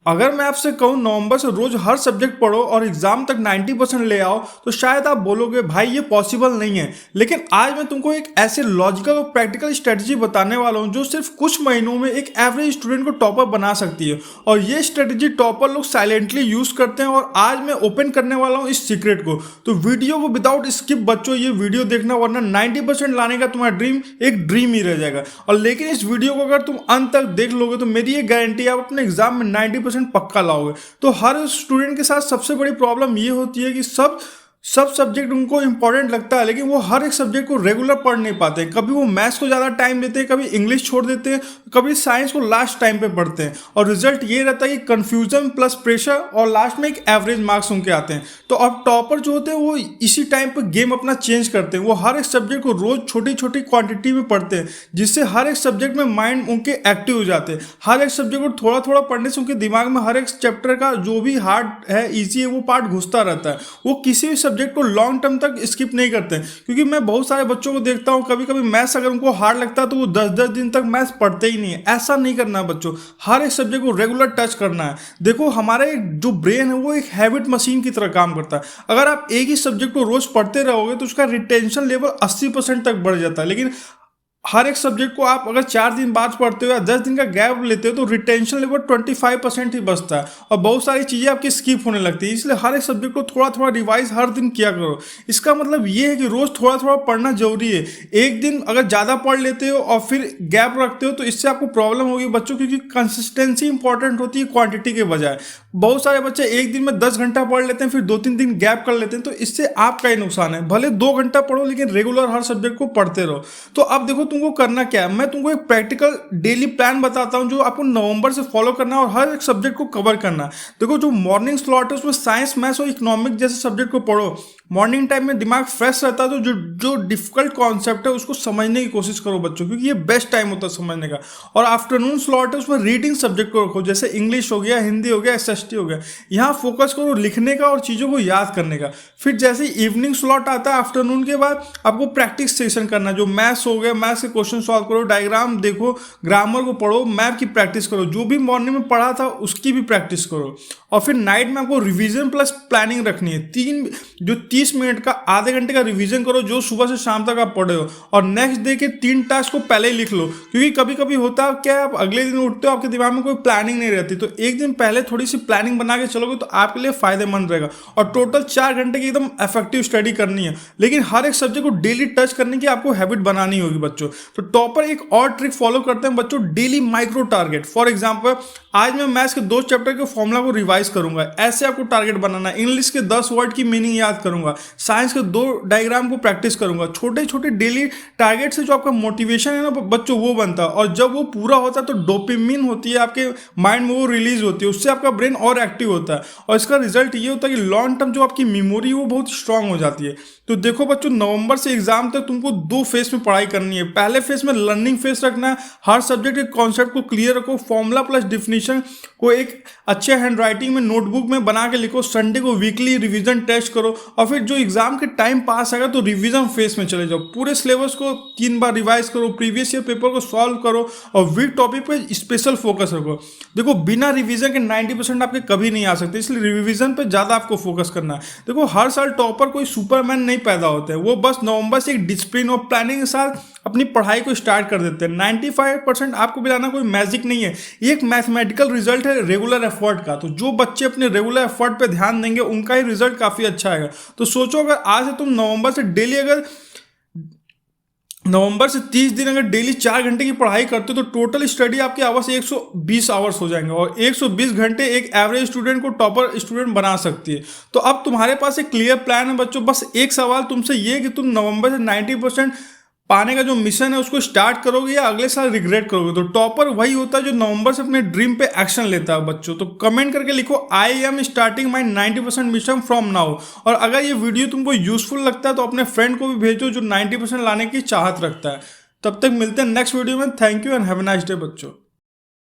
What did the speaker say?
अगर मैं आपसे कहूँ नवंबर से रोज हर सब्जेक्ट पढ़ो और एग्जाम तक 90% ले आओ तो शायद आप बोलोगे भाई ये पॉसिबल नहीं है। लेकिन आज मैं तुमको एक ऐसे लॉजिकल और प्रैक्टिकल स्ट्रेटजी बताने वाला हूँ जो सिर्फ कुछ महीनों में एक एवरेज स्टूडेंट को टॉपर बना सकती है। और ये स्ट्रेटजी टॉपर लोग साइलेंटली यूज करते हैं और आज मैं ओपन करने वाला हूँ इस सीक्रेट को। तो वीडियो को विदाउट स्किप बच्चों ये वीडियो देखना, वरना 90% लाने का तुम्हारा ड्रीम एक ड्रीम ही रह जाएगा। और लेकिन इस वीडियो को अगर तुम अंत तक देख लोगे तो मेरी ये गारंटी है आप अपने एग्जाम में 90% पक्का लाओगे। तो हर स्टूडेंट के साथ सबसे बड़ी प्रॉब्लम ये होती है कि सब सब्जेक्ट उनको इंपॉर्टेंट लगता है, लेकिन वो हर एक सब्जेक्ट को रेगुलर पढ़ नहीं पाते। कभी वो मैथ्स को ज़्यादा टाइम देते हैं, कभी इंग्लिश छोड़ देते हैं, कभी साइंस को लास्ट टाइम पे पढ़ते हैं। और रिजल्ट ये रहता है कि कंफ्यूजन प्लस प्रेशर और लास्ट में एक एवरेज मार्क्स उनके आते हैं। तो अब टॉपर जो होते हैं वो इसी टाइम पर गेम अपना चेंज करते हैं। वो हर एक सब्जेक्ट को रोज छोटी छोटी क्वांटिटी में पढ़ते हैं, जिससे हर एक सब्जेक्ट में माइंड उनके एक्टिव हो जाते हैं। हर एक सब्जेक्ट को थोड़ा थोड़ा पढ़ने से उनके दिमाग में हर एक चैप्टर का जो भी हार्ड है, ईजी है, वो पार्ट घुसता रहता है। वो किसी भी सब्जेक्ट को लॉन्ग टर्म तक स्किप नहीं करते। क्योंकि मैं बहुत सारे बच्चों को देखता हूँ, कभी कभी मैथ्स अगर उनको हार्ड लगता है तो वो 10-10 दिन तक मैथ्स पढ़ते ही नहीं है। ऐसा नहीं करना है बच्चों, हर एक सब्जेक्ट को रेगुलर टच करना है। देखो हमारे जो ब्रेन है वो एक हैबिट मशीन की तरह काम करता है। अगर आप एक ही सब्जेक्ट को रोज पढ़ते रहोगे तो उसका रिटेंशन लेवल 80% तक बढ़ जाता है। लेकिन हर एक सब्जेक्ट को आप अगर 4 दिन बाद पढ़ते हो या 10 दिन का गैप लेते हो तो रिटेंशन लेवल 25% ही बचता है और बहुत सारी चीज़ें आपकी स्किप होने लगती है। इसलिए हर एक सब्जेक्ट को थोड़ा थोड़ा रिवाइज हर दिन किया करो। इसका मतलब ये है कि रोज़ थोड़ा थोड़ा पढ़ना जरूरी है। एक दिन अगर ज़्यादा पढ़ लेते हो और फिर गैप रखते हो तो इससे आपको प्रॉब्लम होगी बच्चों, क्योंकि कंसिस्टेंसी इंपॉर्टेंट होती है क्वांटिटी के बजाय। बहुत सारे बच्चे एक दिन में 10 घंटा पढ़ लेते हैं, फिर 2-3 दिन गैप कर लेते हैं, तो इससे आपका ही नुकसान है। भले 2 घंटा पढ़ो लेकिन रेगुलर हर सब्जेक्ट को पढ़ते रहो। तो अब देखो तुमको करना क्या है, मैं तुमको एक प्रैक्टिकल डेली प्लान बताता हूं जो आपको नवंबर से फॉलो करना है और हर एक सब्जेक्ट को कवर करना है। देखो जो मॉर्निंग स्लॉट है उसमें साइंस, मैथ्स और इकोनॉमिक जैसे सब्जेक्ट को पढ़ो। मॉर्निंग टाइम में दिमाग फ्रेश रहता है, तो जो डिफिकल्ट कॉन्सेप्ट है उसको समझने की कोशिश करो बच्चों, क्योंकि ये बेस्ट टाइम होता है समझने का। और आफ्टरनून स्लॉट है उसमें रीडिंग सब्जेक्ट को रखो, जैसे इंग्लिश हो गया, हिंदी हो गया, एसएसटी हो गया। यहाँ फोकस करो लिखने का और चीज़ों को याद करने का। फिर जैसे इवनिंग स्लॉट आता है आफ्टरनून के बाद, आपको प्रैक्टिस सेशन करना है। जो मैथ्स हो गया, मैथ्स के क्वेश्चन सॉल्व करो, डायग्राम देखो, ग्रामर को पढ़ो, मैप की प्रैक्टिस करो, जो भी मॉर्निंग में पढ़ा था उसकी भी प्रैक्टिस करो। और फिर नाइट में आपको रिवीजन प्लस प्लानिंग रखनी है। 30 मिनट का, आधे घंटे का रिवीजन करो जो सुबह से शाम तक आप पढ़े हो, और नेक्स्ट डे के 3 टास्क को पहले ही लिख लो। क्योंकि कभी कभी होता है क्या, आप अगले दिन उठते हो आपके दिमाग में कोई प्लानिंग नहीं रहती, तो एक दिन पहले थोड़ी सी प्लानिंग बना के चलोगे तो आपके लिए फायदेमंद रहेगा। और टोटल 4 घंटे की एकदम इफेक्टिव स्टडी करनी है। लेकिन हर एक सब्जेक्ट को डेली टच करने की आपको हैबिट बनानी होगी बच्चों। तो टॉपर एक और ट्रिक फॉलो करते हैं बच्चों, daily micro target. For example आज मैं मैथ्स के 2 चैप्टर के फॉर्मूला को रिवाइज करूंगा, ऐसे आपको टारगेट बनाना है। इंग्लिश के 10 वर्ड की मीनिंग याद करूंगा, साइंस के 2 डायग्राम को प्रैक्टिस करूंगा। छोटे छोटे डेली टारगेट से जो आपका मोटिवेशन है ना बच्चों वो बनता है, और जब वो पूरा होता है तो डोपामिन होती है आपके माइंड में, वो रिलीज होती है, उससे आपका ब्रेन और एक्टिव होता है। और इसका रिजल्ट ये होता है कि लॉन्ग टर्म जो आपकी मेमोरी वो बहुत स्ट्रांग हो जाती है। तो देखो बच्चों, नवंबर से एग्जाम तक तुमको 2 फेज में पढ़ाई करनी है। पहले फेज में लर्निंग फेज रखना है, हर सब्जेक्ट के कॉन्सेप्ट को क्लियर रखो, फॉर्मूला प्लस डिफिनीशन को एक अच्छे हैंड राइटिंग में नोटबुक में बना के लिखो, संडे को वीकली रिवीजन टेस्ट करो। और फिर जो एग्जाम के टाइम पास आएगा तो रिवीजन फेज में चले जाओ। पूरे सिलेबस को 3 बार रिवाइज करो, प्रीवियस ईयर पेपर को सॉल्व करो और वीक टॉपिक पे स्पेशल फोकस रखो। देखो बिना रिवीजन के 90% आपके कभी नहीं आ सकते, इसलिए रिवीजन पे ज़्यादा आपको फोकस करना है। देखो हर साल टॉपर कोई सुपरमैन नहीं पैदा होते हैं, वो बस नवंबर से एक डिसिप्लिन और प्लानिंग के साथ अपनी पढ़ाई को स्टार्ट कर देते हैं। 95% आपको मिलाना कोई मैजिक नहीं है, ये एक मैथमेटिकल रिजल्ट है रेगुलर एफर्ट का। तो जो बच्चे अपने रेगुलर एफर्ट पे ध्यान देंगे उनका ही रिजल्ट काफ़ी अच्छा आएगा। तो सोचो अगर आज से तुम नवंबर से 30 दिन अगर डेली 4 घंटे की पढ़ाई करते हो तो टोटल स्टडी आपके आवर्स 120 आवर्स हो जाएंगे, और 120 घंटे एक एवरेज स्टूडेंट को टॉपर स्टूडेंट बना सकती है। तो अब तुम्हारे पास एक क्लियर प्लान है बच्चों। बस एक सवाल तुमसे ये कि तुम नवंबर से 90% पाने का जो मिशन है उसको स्टार्ट करोगे या अगले साल रिग्रेट करोगे। तो टॉपर वही होता है जो नवंबर से अपने ड्रीम पे एक्शन लेता है बच्चों। तो कमेंट करके लिखो, I am starting my 90% mission from now. और अगर ये वीडियो तुमको यूजफुल लगता है तो अपने फ्रेंड को भी भेजो जो 90% लाने की चाहत रखता है। तब तक मिलते हैं नेक्स्ट वीडियो में। Thank you and have a nice day बच्चों।